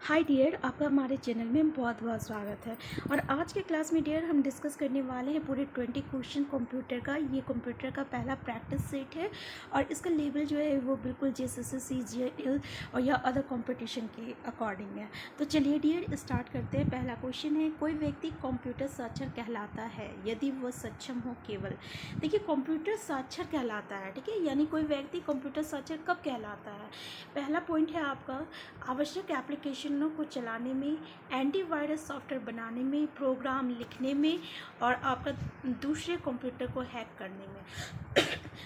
Hi dear, आपका हमारे channel में बहुत बहुत स्वागत है। और आज के क्लास में डियर हम डिस्कस करने वाले हैं पूरे 20 क्वेश्चन कंप्यूटर का। ये कंप्यूटर का पहला प्रैक्टिस सेट है और इसका लेवल जो है वो बिल्कुल JSS, CGL और या अदर कंपटीशन के अकॉर्डिंग है। तो चलिए डियर स्टार्ट करते हैं। पहला क्वेश्चन है, कोई व्यक्ति कंप्यूटर साक्षर कहलाता है यदि वह सक्षम हो केवल। देखिए, कंप्यूटर साक्षर कहलाता है, ठीक है, यानी कोई व्यक्ति कंप्यूटर साक्षर कब कहलाता है। पहला पॉइंट है आपका आवश्यक एप्लीकेशनों को चलाने में, एंटीवायरस सॉफ्टवेयर बनाने में, प्रोग्राम लिखने में और आपका दूसरे कंप्यूटर को हैक करने में।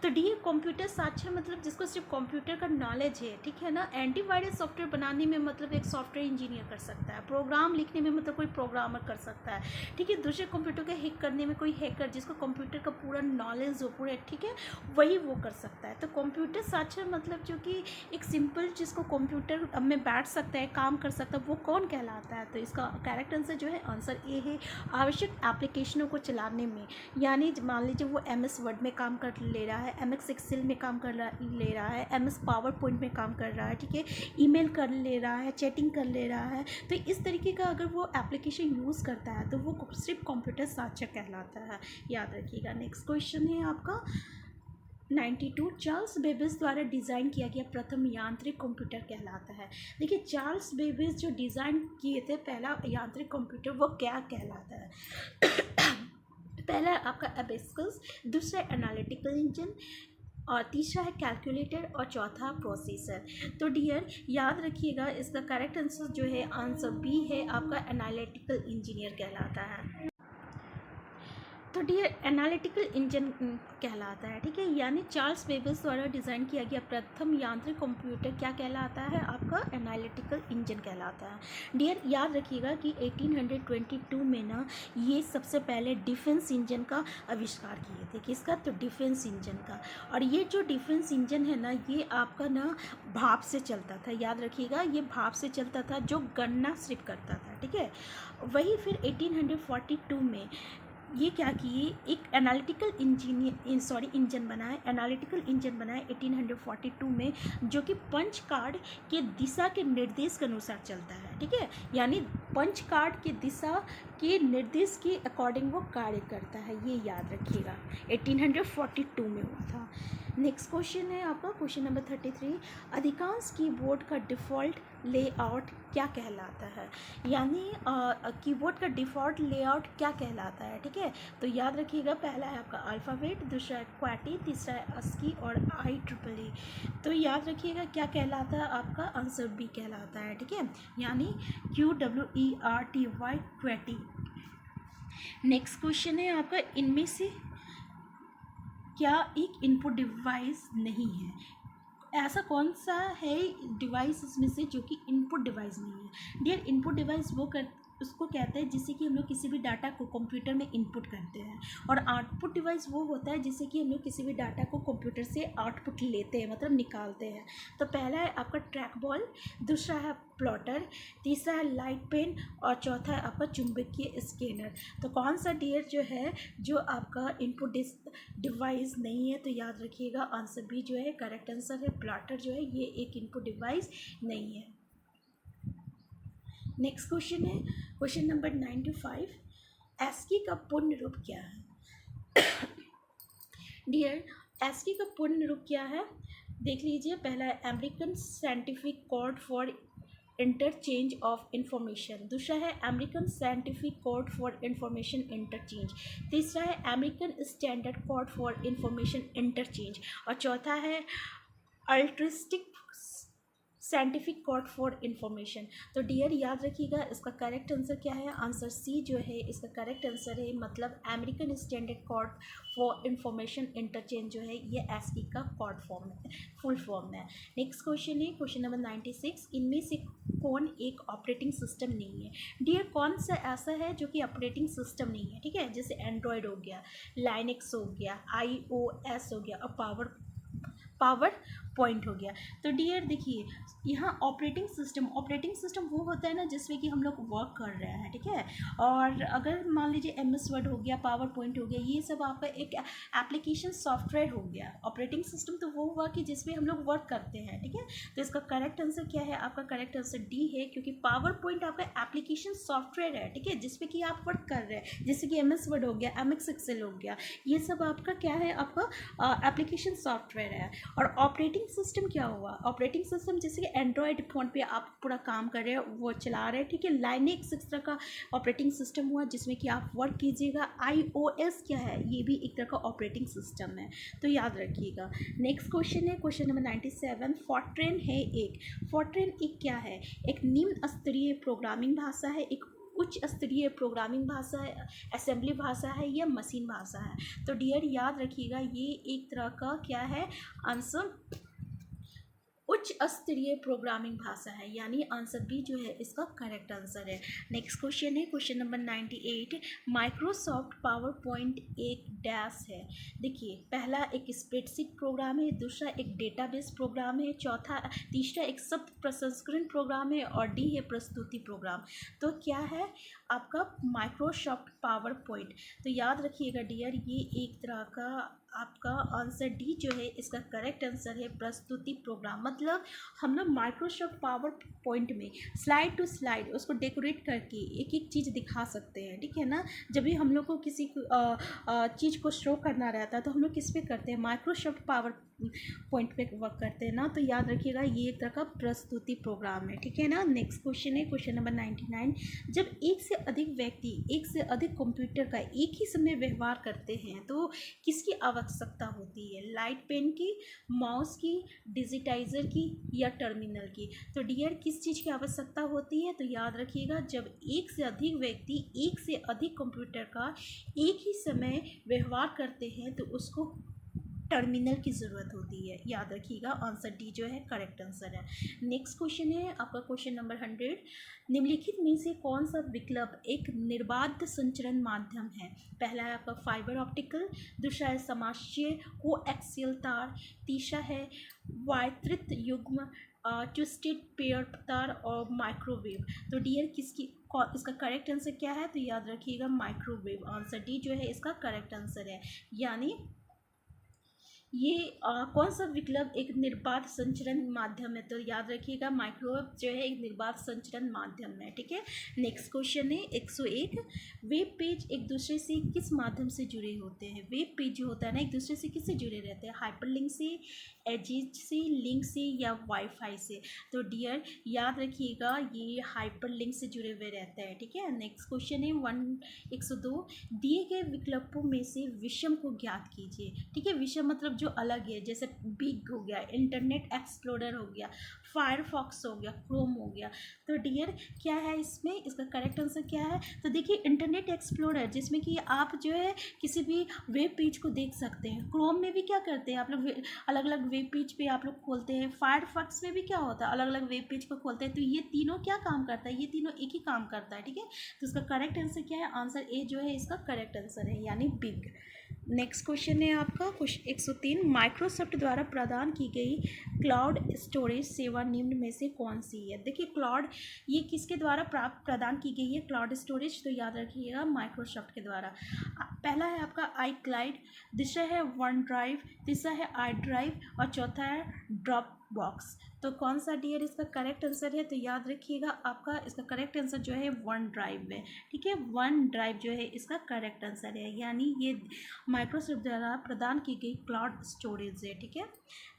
तो डी कंप्यूटर साक्षर मतलब जिसको सिर्फ कंप्यूटर का नॉलेज है, ठीक है ना। एंटीवायरस सॉफ्टवेयर बनाने में मतलब एक सॉफ्टवेयर इंजीनियर कर सकता है। प्रोग्राम लिखने में मतलब कोई प्रोग्रामर कर सकता है, ठीक है। दूसरे कंप्यूटर को हैक करने में कोई हैकर जिसको कंप्यूटर का पूरा नॉलेज हो पूरा, ठीक है, वही वो कर सकता है। तो कंप्यूटर साक्षर मतलब जो कि एक सिंपल जिसको कंप्यूटर में बैठ सकता है, काम कर सकता है, वो कौन कहलाता है। तो इसका करेक्ट आंसर जो है आंसर ए है। आवश्यक एप्लीकेशनों को चलाने में, यानी मान लीजिए वो MS वर्ड में काम कर ले रहा है, MS एक्सेल में काम कर ले रहा है, MS पावर पॉइंट में काम कर रहा है, ठीक है, ईमेल कर ले रहा है, चैटिंग कर ले रहा है। तो इस तरीके का अगर वो एप्लीकेशन यूज़ करता है तो वो सिर्फ कंप्यूटर साक्षर कहलाता है, याद रखिएगा। नेक्स्ट क्वेश्चन है आपका 92, चार्ल्स बेबेज द्वारा डिज़ाइन किया गया प्रथम यांत्रिक कंप्यूटर कहलाता है। देखिए, चार्ल्स बेबेज जो डिज़ाइन किए थे पहला यांत्रिक कंप्यूटर, वो क्या कहलाता है। पहला है आपका एबेस्कस, दूसरा एनालिटिकल इंजन और तीसरा है कैलकुलेटर और चौथा प्रोसेसर। तो डियर याद रखिएगा, इसका करेक्ट आंसर जो है आंसर बी है, आपका एनालिटिकल इंजीनियर कहलाता है। तो डियर एनालिटिकल इंजन कहलाता है, ठीक है, यानी चार्ल्स बेबेज द्वारा डिज़ाइन किया गया प्रथम यांत्रिक कंप्यूटर क्या कहलाता है, आपका एनालिटिकल इंजन कहलाता है। डियर याद रखिएगा कि 1822 में ना ये सबसे पहले डिफेंस इंजन का आविष्कार किए थे। किसका? तो डिफेंस इंजन का। और ये जो डिफेंस इंजन है ना, ये आपका ना भाप से चलता था, याद रखिएगा, ये भाप से चलता था जो गणना सिर्फ करता था, ठीक है। वही फिर 1842 में ये क्या किए, एक एनालिटिकल इंजन बनाए, एनालिटिकल इंजन बनाए 1842 में, जो कि पंच कार्ड के दिशा के निर्देश के अनुसार चलता है, ठीक है, यानी पंच कार्ड के दिशा के निर्देश के अकॉर्डिंग वो कार्य करता है, ये याद रखिएगा। 1842 में हुआ था। नेक्स्ट क्वेश्चन है आपका क्वेश्चन नंबर 33, अधिकांश कीबोर्ड का डिफ़ॉल्ट लेआउट क्या कहलाता है, यानी कीबोर्ड का डिफ़ॉल्ट लेआउट क्या कहलाता है, ठीक है। तो याद रखिएगा, पहला है आपका अल्फ़ाबेट, दूसरा है क्वाटी, तीसरा है ASCII और IEEE। तो याद रखिएगा क्या कहलाता है, आपका आंसर बी कहलाता है, ठीक है, यानी QWERTY क्वाटी। नेक्स्ट क्वेश्चन है आपका, इनमें से क्या एक इनपुट डिवाइस नहीं है। ऐसा कौन सा है डिवाइस इसमें से जो कि इनपुट डिवाइस नहीं है। डियर इनपुट डिवाइस उसको कहते हैं जिससे कि हम लोग किसी भी डाटा को कंप्यूटर में इनपुट करते हैं, और आउटपुट डिवाइस वो होता है जिससे कि हम लोग किसी भी डाटा को कंप्यूटर से आउटपुट लेते हैं, मतलब निकालते हैं। तो पहला है आपका ट्रैक बॉल, दूसरा है प्लॉटर, तीसरा है लाइट पेन और चौथा है आपका चुंबकीय स्कैनर। तो कौन सा डियर जो है जो आपका इनपुट डिवाइस नहीं है, तो याद रखिएगा आंसर बी जो है करेक्ट आंसर है। प्लॉटर जो है ये एक इनपुट डिवाइस नहीं है। नेक्स्ट क्वेश्चन है क्वेश्चन नंबर 95, ASCII का पूर्ण रूप क्या है। डियर ASCII का पूर्ण रूप क्या है, देख लीजिए। पहला है American scientific code for interchange of information, दूसरा है American scientific code for information interchange, तीसरा है American standard code for information interchange और चौथा है altruistic scientific code for information. तो डियर याद रखिएगा, इसका करेक्ट आंसर क्या है, आंसर सी जो है इसका करेक्ट आंसर है, मतलब American standard code for information interchange जो है ये ASCII का कोड फॉर्म है, फुल फॉर्म है। नेक्स्ट क्वेश्चन है क्वेश्चन नंबर 96, इनमें से कौन एक ऑपरेटिंग सिस्टम नहीं है। डियर कौन सा ऐसा है जो कि ऑपरेटिंग सिस्टम नहीं है, ठीक है, जैसे एंड्रॉयड हो गया, लाइनेक्स हो गया, iOS हो गया और पावर पॉइंट हो गया। तो डियर देखिए, यहाँ ऑपरेटिंग सिस्टम वो होता है ना जिसमें कि हम लोग वर्क कर रहे हैं, ठीक है। और अगर मान लीजिए MS वर्ड हो गया, पावर पॉइंट हो गया, ये सब आपका एक एप्लीकेशन सॉफ्टवेयर हो गया। ऑपरेटिंग सिस्टम तो वो हुआ कि जिसमें हम लोग वर्क करते हैं, ठीक है। तो इसका करेक्ट आंसर क्या है? आपका करेक्ट आंसर डी है, क्योंकि पावर पॉइंट आपका एप्लीकेशन सॉफ्टवेयर है, ठीक है, जिसमें कि आप वर्क कर रहे हैं, जैसे कि MS वर्ड हो गया, MX एक्सेल हो गया, ये सब आपका क्या है? आपका एप्लीकेशन सॉफ्टवेयर है। और ऑपरेटिंग सिस्टम क्या हुआ? ऑपरेटिंग सिस्टम जैसे कि एंड्रॉयड फ़ोन पे आप पूरा काम कर रहे हैं, वो चला रहे हैं, ठीक है। लाइनेक्स इस तरह का ऑपरेटिंग सिस्टम हुआ जिसमें कि आप वर्क कीजिएगा। iOS क्या है? ये भी एक तरह का ऑपरेटिंग सिस्टम है, तो याद रखिएगा। नेक्स्ट क्वेश्चन है क्वेश्चन नंबर 97। फॉर्ट्रेन है एक, फॉर्ट्रेन एक क्या है? एक निम्न स्तरीय प्रोग्रामिंग भाषा है, एक उच्च स्तरीय प्रोग्रामिंग भाषा है, असेंबली भाषा है, या मशीन भाषा है? तो डियर याद रखिएगा, ये एक तरह का क्या है आंसर? उच्च स्तरीय प्रोग्रामिंग भाषा है, यानी आंसर बी जो है इसका करेक्ट आंसर है। नेक्स्ट क्वेश्चन है question number 98। Microsoft power point एक डैश है। देखिए, पहला एक स्प्रेडशीट प्रोग्राम है, दूसरा एक डेटाबेस प्रोग्राम है, तीसरा एक शब्द प्रसंस्करण प्रोग्राम है, और डी है प्रस्तुति प्रोग्राम। तो क्या है आपका माइक्रोसॉफ्ट पावर पॉइंट? तो याद रखिएगा डियर, ये एक तरह का आपका आंसर डी जो है इसका करेक्ट आंसर है प्रस्तुति प्रोग्राम। मतलब हम लोग माइक्रोसॉफ्ट पावर पॉइंट में स्लाइड टू स्लाइड उसको डेकोरेट करके एक एक चीज़ दिखा सकते हैं, ठीक है ना। जब भी हम लोग को किसी चीज़ को शो करना रहता है तो हम लोग किस पे करते हैं? माइक्रोसॉफ्ट पावर पॉइंट पे वर्क करते हैं ना। तो याद रखिएगा, ये एक तरह का प्रस्तुति प्रोग्राम है, ठीक है ना। नेक्स्ट क्वेश्चन है क्वेश्चन नंबर 99। जब एक से अधिक व्यक्ति एक से अधिक कंप्यूटर का एक ही समय व्यवहार करते हैं तो किसकी आवश्यकता होती है? लाइट पेन की, माउस की, डिजिटाइजर की, या टर्मिनल की? तो डियर किस चीज़ की आवश्यकता होती है? तो याद रखिएगा, जब एक से अधिक व्यक्ति एक से अधिक कंप्यूटर का एक ही समय व्यवहार करते हैं तो उसको टर्मिनल की ज़रूरत होती है। याद रखिएगा, आंसर डी जो है करेक्ट आंसर है। नेक्स्ट क्वेश्चन है आपका क्वेश्चन नंबर 100। निम्नलिखित में से कौन सा विकल्प एक निर्बाध संचरण माध्यम है? पहला है आपका फाइबर ऑप्टिकल, दूसरा है समाक्षीय कोएक्सियल तार, तीसरा है वितरित युग्म ट्विस्टेड पेयर तार, और माइक्रोवेव। तो डियर इसका करेक्ट आंसर क्या है? तो याद रखिएगा माइक्रोवेव, आंसर डी जो है इसका करेक्ट आंसर है। यानी ये कौन सा विकल्प एक निर्बाध संचरण माध्यम है? तो याद रखिएगा माइक्रोवेव जो है एक निर्बाध संचरण माध्यम है, ठीक है। नेक्स्ट क्वेश्चन है 101। वेब पेज एक दूसरे से किस माध्यम से जुड़े होते हैं? वेब पेज जो होता है ना, एक दूसरे से किससे जुड़े रहते हैं? हाइपरलिंक से, एजिज से, लिंक से, या वाईफाई से? तो डियर याद रखिएगा, ये हाइपरलिंक से जुड़े हुए रहते हैं, ठीक है। नेक्स्ट क्वेश्चन है 102। दिए गए विकल्पों में से विषम को ज्ञात कीजिए, ठीक है। विषम मतलब जो अलग है, जैसे बिग हो गया, इंटरनेट एक्सप्लोरर हो गया, फायरफॉक्स हो गया, क्रोम हो गया। तो डियर क्या है इसमें? इसका करेक्ट आंसर क्या है? तो देखिए, इंटरनेट एक्सप्लोरर जिसमें कि आप जो है किसी भी वेब पेज को देख सकते हैं। क्रोम में भी क्या करते हैं आप लोग? अलग अलग वेब पेज पे आप लोग खोलते हैं। फायरफॉक्स में भी क्या होता है? अलग अलग वेब पेज को खोलते हैं। तो ये तीनों क्या काम करता है? ये तीनों एक ही काम करता है, ठीक है। तो इसका करेक्ट आंसर क्या है? आंसर ए जो है इसका करेक्ट आंसर है, यानी बिग। नेक्स्ट क्वेश्चन है आपका क्वेश्चन 103। माइक्रोसॉफ्ट द्वारा प्रदान की गई क्लाउड स्टोरेज सेवा निम्न में से कौन सी है? देखिए, क्लाउड ये किसके द्वारा प्रदान की गई है क्लाउड स्टोरेज? तो याद रखिएगा माइक्रोसॉफ्ट के द्वारा। पहला है आपका आई क्लाउड, दूसरा है वन ड्राइव, तीसरा है आई ड्राइव, और चौथा है ड्रॉप बॉक्स। तो कौन सा डियर इसका करेक्ट आंसर है? तो याद रखिएगा, आपका इसका करेक्ट आंसर जो है वन ड्राइव है, ठीक है। वन ड्राइव जो है इसका करेक्ट आंसर है, यानी ये माइक्रोसॉफ्ट द्वारा प्रदान की गई क्लाउड स्टोरेज है, ठीक है।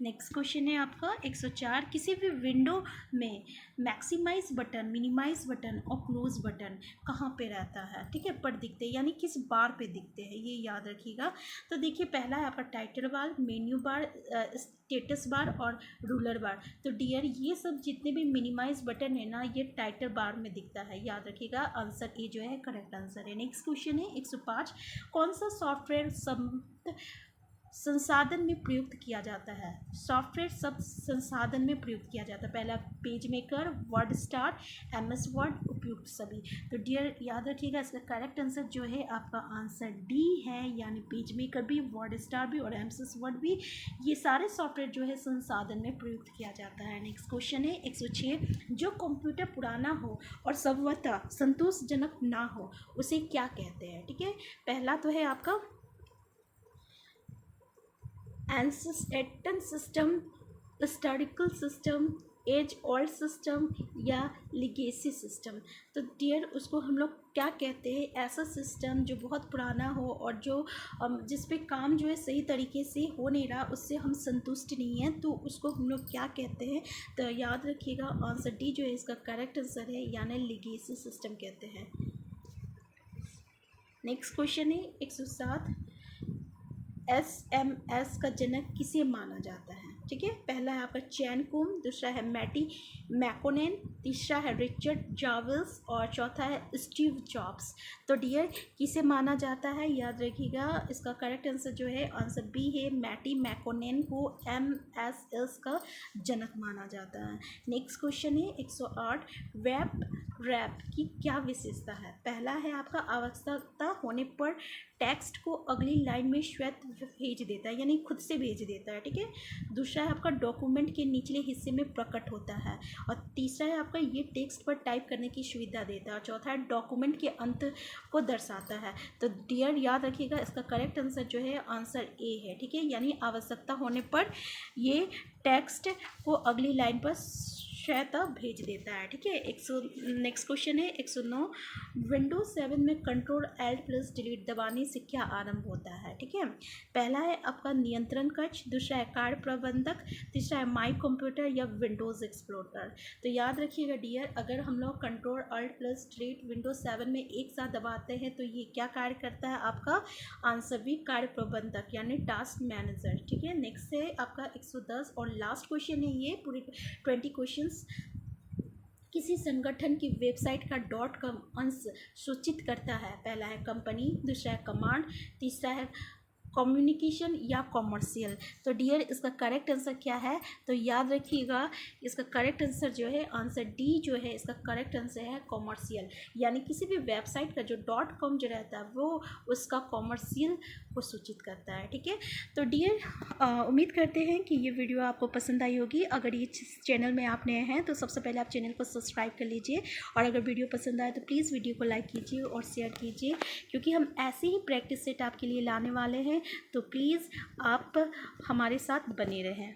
नेक्स्ट क्वेश्चन है आपका 104। किसी भी विंडो में मैक्सिमाइज बटन, मिनिमाइज बटन और क्लोज बटन कहाँ पे रहता है? ठीक है, पर दिखते हैं, यानी किस बार पे दिखते हैं, ये याद रखिएगा। तो देखिए, पहला है आपका title bar, menu bar, status bar और रूलर बार। तो डियर ये सब जितने भी मिनिमाइज बटन है ना, ये टाइटल बार में दिखता है, याद रखिएगा। आंसर ए जो है करेक्ट आंसर है। नेक्स्ट क्वेश्चन है 105। कौन सा सॉफ्टवेयर संसाधन में प्रयुक्त किया जाता है? सॉफ्टवेयर सब संसाधन में प्रयुक्त किया जाता है। पहला page maker, word star, MS word, उपयुक्त सभी। तो डियर याद रखिएगा, इसका करेक्ट आंसर जो है आपका आंसर डी है, यानी पेज मेकर भी, वर्ड स्टार भी और एमएस वर्ड भी, ये सारे सॉफ्टवेयर जो है संसाधन में प्रयुक्त किया जाता है। नेक्स्ट क्वेश्चन है 106, जो कंप्यूटर पुराना हो और संभवतः संतोषजनक ना हो उसे क्या कहते हैं। ठीक है, पहला तो है आपका ancestral system, historical system, age old system या लिगेसी सिस्टम। तो डियर उसको हम लोग क्या कहते हैं, ऐसा सिस्टम जो बहुत पुराना हो और जो जिस पे काम जो है सही तरीके से हो नहीं रहा, उससे हम संतुष्ट नहीं हैं, तो उसको हम लोग क्या कहते हैं। तो याद रखिएगा आंसर डी जो है इसका करेक्ट आंसर है, यानी लिगेसी सिस्टम कहते हैं। नेक्स्ट क्वेश्चन है 107, SMS का जनक किसे माना जाता है। ठीक है, पहला है आपका चैन कुम, दूसरा है मैटी मैकोनेन, तीसरा है रिचर्ड जाविल्स और चौथा है स्टीव जॉब्स। तो डियर किसे माना जाता है, याद रखिएगा इसका करेक्ट आंसर जो है आंसर बी है, मैटी मैकोनेन को MSS का जनक माना जाता है। नेक्स्ट क्वेश्चन है 108, वेब रैप की क्या विशेषता है। पहला है आपका आवश्यकता होने पर टेक्स्ट को अगली लाइन में स्वतः भेज देता है, यानी खुद से भेज देता है। ठीक है, दूसरा है आपका डॉक्यूमेंट के निचले हिस्से में प्रकट होता है, और तीसरा है आपका ये टेक्स्ट पर टाइप करने की सुविधा देता है, और चौथा है डॉक्यूमेंट के अंत को दर्शाता है। तो डियर याद रखिएगा इसका करेक्ट आंसर जो है आंसर ए है। ठीक है, यानी आवश्यकता होने पर ये टेक्स्ट को अगली लाइन पर स्वतः भेज देता है। ठीक है, नेक्स्ट क्वेश्चन है 109, विंडोज 7 में Ctrl+Alt+Delete दबाने से क्या आरंभ होता है। ठीक है, पहला है आपका नियंत्रण कक्ष, दूसरा है कार्य प्रबंधक, तीसरा है माई कंप्यूटर या विंडोज एक्सप्लोरर। तो याद रखिएगा डियर, अगर हम लोग Ctrl+Alt+Delete विंडोज 7 में एक साथ दबाते हैं तो ये क्या कार्य करता है, आपका आंसर भी कार्य प्रबंधक यानी टास्क मैनेजर। ठीक है, नेक्स्ट है आपका 110 और लास्ट क्वेश्चन है ये पूरे 20 क्वेश्चन। किसी संगठन की वेबसाइट का .com अंश सूचित करता है। पहला है कंपनी, दूसरा है कमांड, तीसरा है कम्युनिकेशन या कॉमर्शियल। तो डियर इसका करेक्ट आंसर क्या है, तो याद रखिएगा इसका करेक्ट आंसर जो है आंसर डी जो है इसका करेक्ट आंसर है कॉमर्शियल, यानी किसी भी वेबसाइट का जो .com जो रहता है वो उसका कॉमर्शियल को सूचित करता है। ठीक है, तो डियर उम्मीद करते हैं कि ये वीडियो आपको पसंद आई होगी। अगर ये चैनल में आप नए हैं तो सबसे पहले आप चैनल को सब्सक्राइब कर लीजिए, और अगर वीडियो पसंद आए तो प्लीज़ वीडियो को लाइक कीजिए और शेयर कीजिए, क्योंकि हम ऐसे ही प्रैक्टिस सेट आपके लिए लाने वाले हैं। तो प्लीज़ आप हमारे साथ बने रहें।